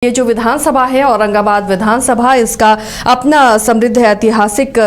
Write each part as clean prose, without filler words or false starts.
ये जो विधानसभा है औरंगाबाद विधानसभा, इसका अपना समृद्ध ऐतिहासिक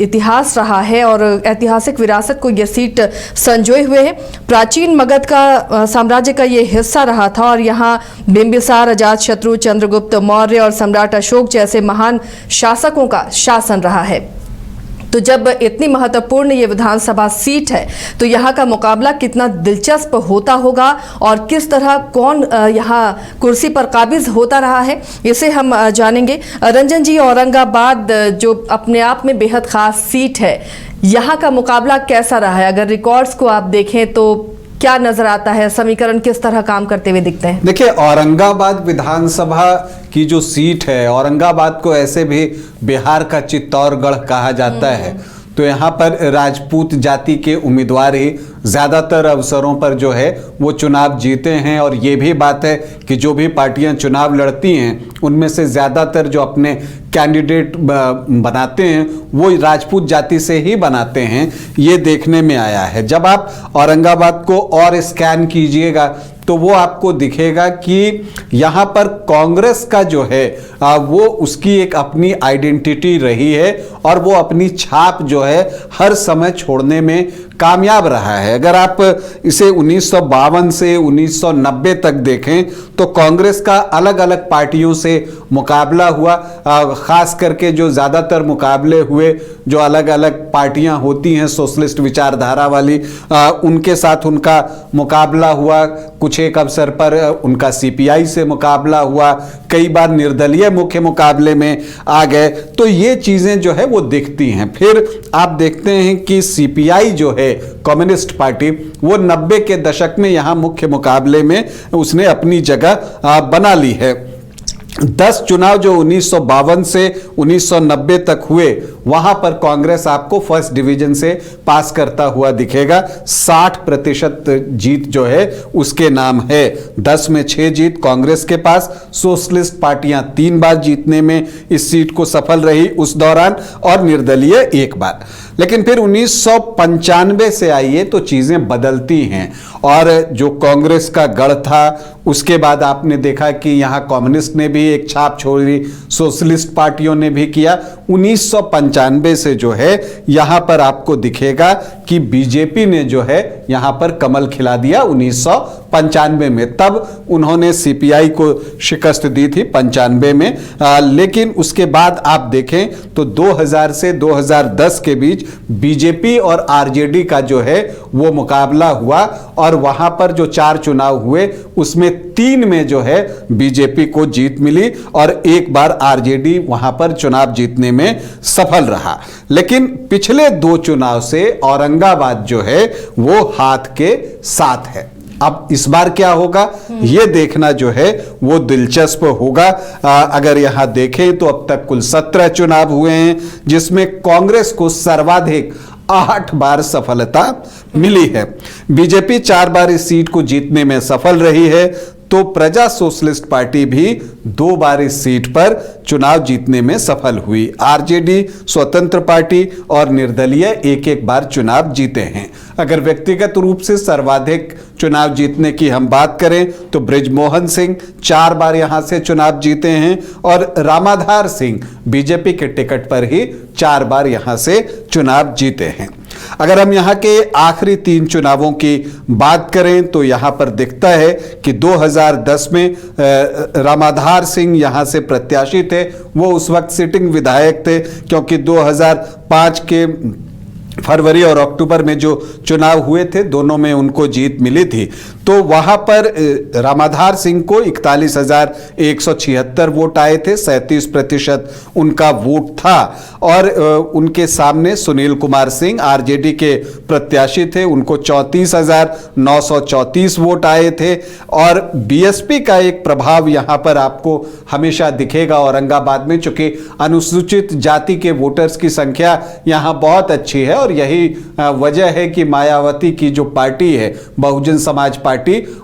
इतिहास रहा है और ऐतिहासिक विरासत को ये सीट संजोए हुए है। प्राचीन मगध का साम्राज्य का ये हिस्सा रहा था और यहाँ बिंबिसार, अजातशत्रु, चंद्रगुप्त मौर्य और सम्राट अशोक जैसे महान शासकों का शासन रहा है। तो जब इतनी महत्वपूर्ण ये विधानसभा सीट है तो यहाँ का मुकाबला कितना दिलचस्प होता होगा और किस तरह कौन यहाँ कुर्सी पर काबिज होता रहा है, इसे हम जानेंगे। रंजन जी, औरंगाबाद जो अपने आप में बेहद खास सीट है, यहाँ का मुकाबला कैसा रहा है? अगर रिकॉर्ड्स को आप देखें तो क्या नजर आता है? समीकरण किस तरह काम करते हुए दिखते हैं? देखिए, औरंगाबाद विधानसभा की जो सीट है, औरंगाबाद को ऐसे भी बिहार का चित्तौड़गढ़ कहा जाता है, तो यहाँ पर राजपूत जाति के उम्मीदवार ही ज़्यादातर अवसरों पर जो है वो चुनाव जीते हैं। और ये भी बात है कि जो भी पार्टियां चुनाव लड़ती हैं उनमें से ज़्यादातर जो अपने कैंडिडेट बनाते हैं वो राजपूत जाति से ही बनाते हैं, ये देखने में आया है। जब आप औरंगाबाद को और स्कैन कीजिएगा तो वो आपको दिखेगा कि यहाँ पर कांग्रेस का जो है वो उसकी एक अपनी आइडेंटिटी रही है और वो अपनी छाप जो है हर समय छोड़ने में कामयाब रहा है। अगर आप इसे 1952 से 1990 तक देखें तो कांग्रेस का अलग अलग पार्टियों से मुकाबला हुआ, खास करके जो ज़्यादातर मुकाबले हुए जो अलग अलग पार्टियां होती हैं सोशलिस्ट विचारधारा वाली, उनके साथ उनका मुकाबला हुआ। कुछ एक अवसर पर उनका सीपीआई से मुकाबला हुआ, कई बार निर्दलीय मुख्य मुकाबले में आ गए। तो ये चीज़ें जो है वो दिखती हैं। फिर आप देखते हैं कि सीपीआई जो है कम्युनिस्ट पार्टी, वो 90 के दशक में यहाँ मुख्य मुकाबले में उसने अपनी जगह बना ली है। 10 चुनाव जो 1952 से 1990 तक हुए, वहां पर कांग्रेस आपको फर्स्ट डिवीजन से पास करता हुआ दिखेगा। 60% जीत जो है उसके नाम है। 10 में 6 जीत कांग्रेस के पास। सोशलिस्ट पार्टियां 3 बार जीतने में इस सीट को सफल रही उस दौरान और निर्दलीय 1 बार। लेकिन फिर 1995 से आइए तो चीजें बदलती हैं और जो कांग्रेस का गढ़ था उसके बाद आपने देखा कि यहाँ कम्युनिस्ट ने भी एक छाप छोड़ी, सोशलिस्ट पार्टियों ने भी किया। 1995 से जो है यहाँ पर आपको दिखेगा कि बीजेपी ने जो है यहाँ पर कमल खिला दिया 1995 में। तब उन्होंने सीपीआई को शिकस्त दी थी 95 में, लेकिन उसके बाद आप देखें तो 2000 से 2010 के बीच बीजेपी और आरजेडी का जो है वो मुकाबला हुआ और वहां पर जो 4 चुनाव हुए उसमें 3 में जो है बीजेपी को जीत मिली और 1 बार आरजेडी वहां पर चुनाव जीतने में सफल रहा। लेकिन पिछले 2 चुनाव से औरंगाबाद जो है वो हाथ के साथ है। अब इस बार क्या होगा ये देखना जो है वो दिलचस्प होगा। अगर यहां देखें तो अब तक कुल 17 चुनाव हुए हैं जिसमें कांग्रेस को सर्वाधिक 8 बार सफलता मिली है। बीजेपी 4 बार इस सीट को जीतने में सफल रही है, तो प्रजा सोशलिस्ट पार्टी भी 2 बार इस सीट पर चुनाव जीतने में सफल हुई। आरजेडी, स्वतंत्र पार्टी और निर्दलीय 1-1 बार चुनाव जीते हैं। अगर व्यक्तिगत रूप से सर्वाधिक चुनाव जीतने की हम बात करें तो बृजमोहन सिंह 4 बार यहां से चुनाव जीते हैं और रामाधार सिंह बीजेपी के टिकट पर ही 4 बार यहां से चुनाव जीते हैं। अगर हम यहाँ के आखिरी 3 चुनावों की बात करें तो यहाँ पर दिखता है कि 2010 में रामाधार सिंह यहाँ से प्रत्याशी थे। वो उस वक्त सिटिंग विधायक थे क्योंकि 2005 के फरवरी और अक्टूबर में जो चुनाव हुए थे दोनों में उनको जीत मिली थी। तो वहां पर रामाधार सिंह को 41,176 वोट आए थे, 37% उनका वोट था। और उनके सामने सुनील कुमार सिंह आरजेडी के प्रत्याशी थे, उनको 34,934 वोट आए थे। और बीएसपी का एक प्रभाव यहां पर आपको हमेशा दिखेगा औरंगाबाद में, चूंकि अनुसूचित जाति के वोटर्स की संख्या यहां बहुत अच्छी है और यही वजह है कि मायावती की जो पार्टी है बहुजन समाज पार्टी,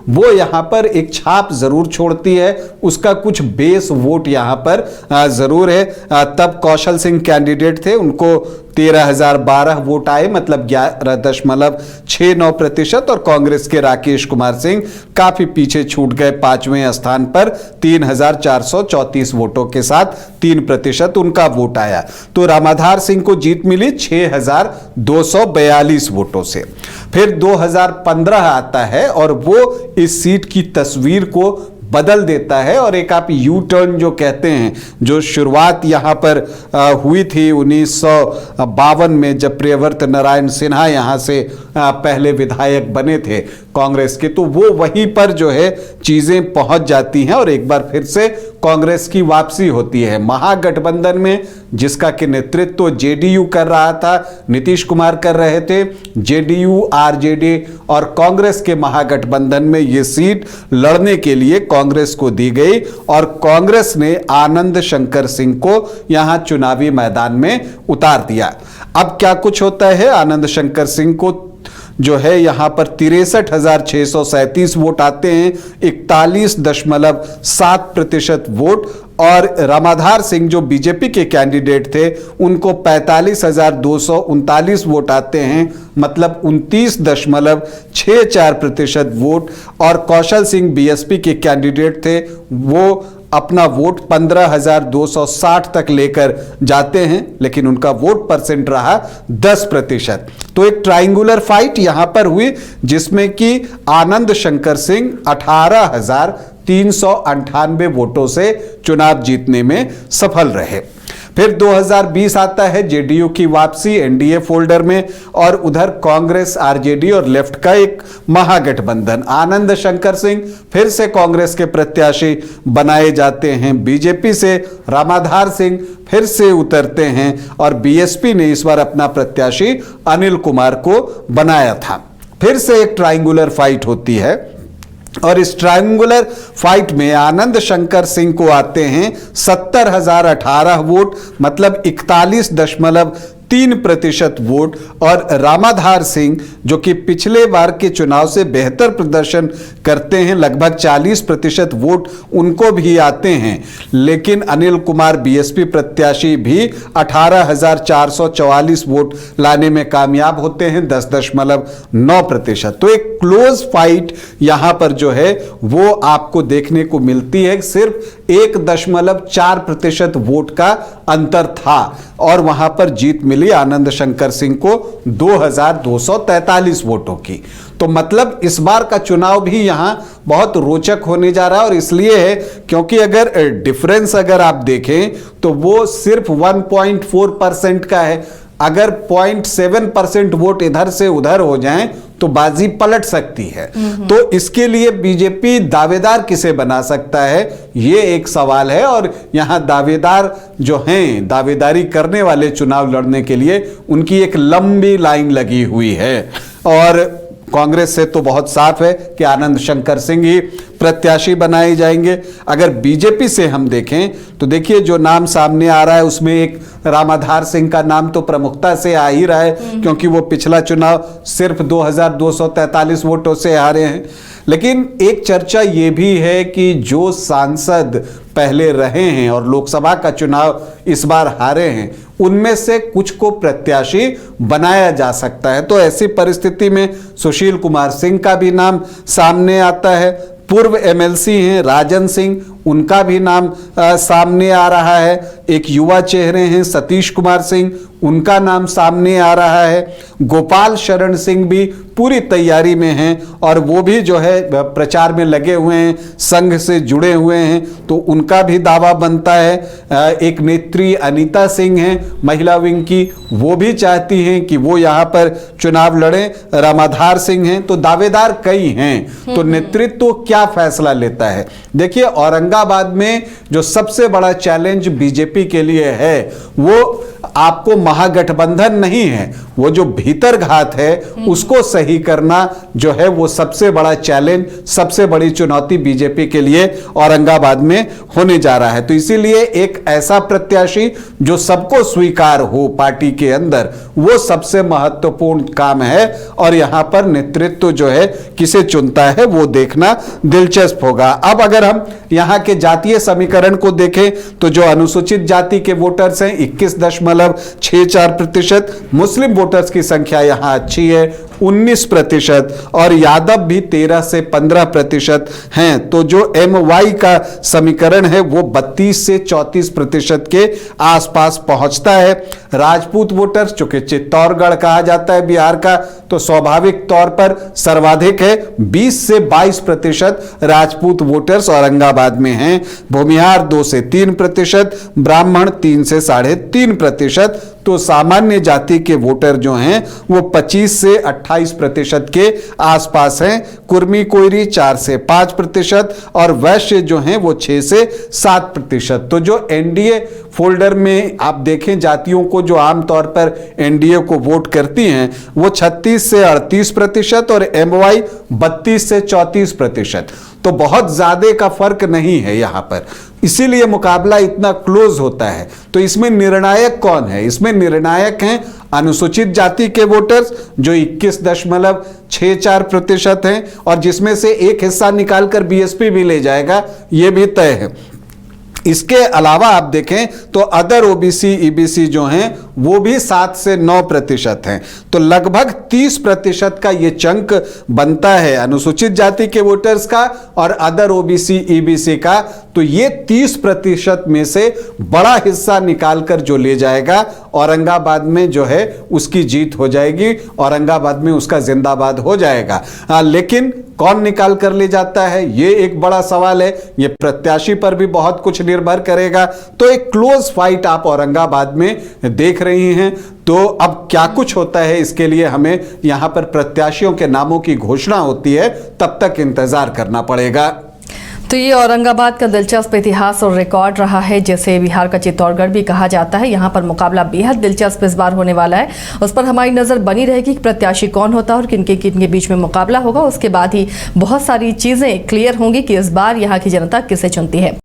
वो यहां पर एक छाप जरूर छोड़ती है, उसका कुछ बेस वोट यहां पर जरूर है। तब कौशल सिंह कैंडिडेट थे, उनको 13,012 वोट आए, मतलब 11.69%। और कांग्रेस के राकेश कुमार सिंह काफी पीछे छूट गए, 5वें स्थान पर 3,434 वोटों के साथ 3% उनका वोट आया। तो रामाधार सिंह को जीत मिली 6,242 वोटों से। फिर 2015 आता है और वो इस सीट की तस्वीर को बदल देता है, और एक आप यू टर्न जो कहते हैं, जो शुरुआत यहां पर हुई थी 1952 में, जब प्रियव्रत नारायण सिन्हा यहां से पहले विधायक बने थे कांग्रेस के, तो वो वहीं पर जो है चीजें पहुंच जाती हैं और एक बार फिर से कांग्रेस की वापसी होती है। महागठबंधन में जिसका कि नेतृत्व जेडीयू कर रहा था, नीतीश कुमार कर रहे थे, जेडीयू, आरजेडी और कांग्रेस के महागठबंधन में ये सीट लड़ने के लिए कांग्रेस को दी गई, और कांग्रेस ने आनंद शंकर सिंह को यहां चुनावी मैदान में उतार दिया। अब क्या कुछ होता है, आनंद शंकर सिंह को जो है यहां पर 63,637 वोट आते हैं, 41.7% वोट, और रामाधार सिंह जो बीजेपी के कैंडिडेट थे उनको 45,239 वोट आते हैं, मतलब 29.64% वोट, और कौशल सिंह बीएसपी के कैंडिडेट थे, वो अपना वोट 15,260 तक लेकर जाते हैं, लेकिन उनका वोट परसेंट रहा 10%। तो एक ट्रायंगुलर फाइट यहां पर हुई, जिसमें कि आनंद शंकर सिंह 18,398 वोटों से चुनाव जीतने में सफल रहे। फिर 2020 आता है, जेडीयू की वापसी एनडीए फोल्डर में, और उधर कांग्रेस, आरजेडी और लेफ्ट का एक महागठबंधन। आनंद शंकर सिंह फिर से कांग्रेस के प्रत्याशी बनाए जाते हैं, बीजेपी से रामाधार सिंह फिर से उतरते हैं, और बीएसपी ने इस बार अपना प्रत्याशी अनिल कुमार को बनाया था। फिर से एक ट्रायंगुलर फाइट होती है, और इस ट्रायंगुलर फाइट में आनंद शंकर सिंह को आते हैं 70,018 वोट, मतलब 41.3% वोट, और रामाधार सिंह जो कि पिछले बार के चुनाव से बेहतर प्रदर्शन करते हैं, लगभग 40% वोट उनको भी आते हैं, लेकिन अनिल कुमार बीएसपी प्रत्याशी भी 18,444 वोट लाने में कामयाब होते हैं, 10.9%। तो एक क्लोज फाइट यहां पर जो है वो आपको देखने को मिलती है। सिर्फ 1.4% वोट का अंतर था, और वहां पर जीत मिली आनंद शंकर सिंह को 2,243 वोटों की। तो मतलब इस बार का चुनाव भी यहां बहुत रोचक होने जा रहा है, और इसलिए है क्योंकि अगर डिफरेंस अगर आप देखें तो वो सिर्फ 1.4% का है। अगर 0.7% वोट इधर से उधर हो जाएं तो बाजी पलट सकती है। तो इसके लिए बीजेपी दावेदार किसे बना सकता है, ये एक सवाल है, और यहां दावेदार जो हैं, दावेदारी करने वाले चुनाव लड़ने के लिए उनकी एक लंबी लाइन लगी हुई है। और कांग्रेस से तो बहुत साफ है कि आनंद शंकर सिंह ही प्रत्याशी बनाए जाएंगे। अगर बीजेपी से हम देखें तो देखिए जो नाम सामने आ रहा है उसमें एक रामाधार सिंह का नाम तो प्रमुखता से आ ही रहा है, क्योंकि वो पिछला चुनाव सिर्फ 2,243 वोटों से हारे हैं। लेकिन एक चर्चा ये भी है कि जो सांसद पहले रहे हैं और लोकसभा का चुनाव इस बार हारे हैं, उनमें से कुछ को प्रत्याशी बनाया जा सकता है। तो ऐसी परिस्थिति में सुशील कुमार सिंह का भी नाम सामने आता है। पूर्व एमएलसी हैं राजन सिंह, उनका भी नाम सामने आ रहा है। एक युवा चेहरे हैं सतीश कुमार सिंह, उनका नाम सामने आ रहा है। गोपाल शरण सिंह भी पूरी तैयारी में हैं और वो भी जो है प्रचार में लगे हुए हैं, संघ से जुड़े हुए हैं, तो उनका भी दावा बनता है। एक नेत्री अनीता सिंह हैं महिला विंग की, वो भी चाहती हैं कि वो यहाँ पर चुनाव लड़ें। रामाधार सिंह हैं, तो दावेदार कई हैं। तो नेतृत्व क्या फैसला लेता है? देखिए औरंगाबाद में जो सबसे बड़ा चैलेंज बीजेपी के लिए है वो आपको महागठबंधन नहीं है, वो जो भीतर घात है उसको सही करना जो है वो सबसे बड़ा चैलेंज, सबसे बड़ी चुनौती बीजेपी के लिए औरंगाबाद में होने जा रहा है। तो इसीलिए एक ऐसा प्रत्याशी जो सबको स्वीकार हो पार्टी के अंदर, वो सबसे महत्वपूर्ण काम है। और यहां पर नेतृत्व जो है किसे चुनता है वो देखना दिलचस्प होगा। अब अगर हम यहां के जातीय समीकरण को देखें तो जो अनुसूचित जाति के वोटर्स हैं 21 19.64%। मुस्लिम वोटर्स की संख्या यहाँ अच्छी है 19% और यादव भी 13 से 15% हैं। तो जो MY का समीकरण है वो 32 से 34% के आसपास पहुंचता है। राजपूत वोटर्स, चूंकि चित्तौड़गढ़ कहा जाता है बिहार का, तो स्वाभाविक तौर पर सर्वाधिक है 20 से 22% राजपूत वोटर्स औरंगाबाद में हैं। भूमिहार 2 से 3%, ब्राह्मण 3 से 3.5%। तो सामान्य जाति के वोटर जो हैं वो 25 से 28% के आसपास हैं। कुर्मी कोयरी 4 से 5% और वैश्य जो हैं वो 6 से 7%। तो जो NDA फोल्डर में आप देखें जातियों को जो आमतौर पर NDA को वोट करती हैं वो 36 से 38% और MY 32 से 34%। तो बहुत ज्यादा का फर्क नहीं है यहां पर, इसीलिए मुकाबला इतना क्लोज होता है। तो इसमें निर्णायक कौन है? इसमें निर्णायक हैं अनुसूचित जाति के वोटर्स जो 21.64% हैं और जिसमें से एक हिस्सा निकालकर BSP भी ले जाएगा, यह भी तय है। इसके अलावा आप देखें तो अदर OBC EBC जो हैं वो भी 7 से 9% हैं। तो लगभग 30% का ये चंक बनता है अनुसूचित जाति के वोटर्स का और अदर OBC EBC का। तो ये 30% में से बड़ा हिस्सा निकालकर जो ले जाएगा औरंगाबाद में जो है उसकी जीत हो जाएगी, औरंगाबाद में उसका जिंदाबाद हो जाएगा। लेकिन कौन निकाल कर ले जाता है ये एक बड़ा सवाल है, ये प्रत्याशी पर भी बहुत कुछ निर्भर करेगा। तो एक क्लोज फाइट आप औरंगाबाद में देख रही हैं। तो अब क्या कुछ होता है इसके लिए हमें यहां पर प्रत्याशियों के नामों की घोषणा होती है, तब तक इंतजार करना पड़ेगा। तो ये औरंगाबाद का दिलचस्प इतिहास और रिकॉर्ड रहा है, जैसे बिहार का चित्तौड़गढ़ भी कहा जाता है। यहाँ पर मुकाबला बेहद दिलचस्प इस बार होने वाला है। उस पर हमारी नज़र बनी रहेगी कि प्रत्याशी कौन होता है और किनके किनके बीच में मुकाबला होगा। उसके बाद ही बहुत सारी चीज़ें क्लियर होंगी कि इस बार यहाँ की जनता किसे चुनती है।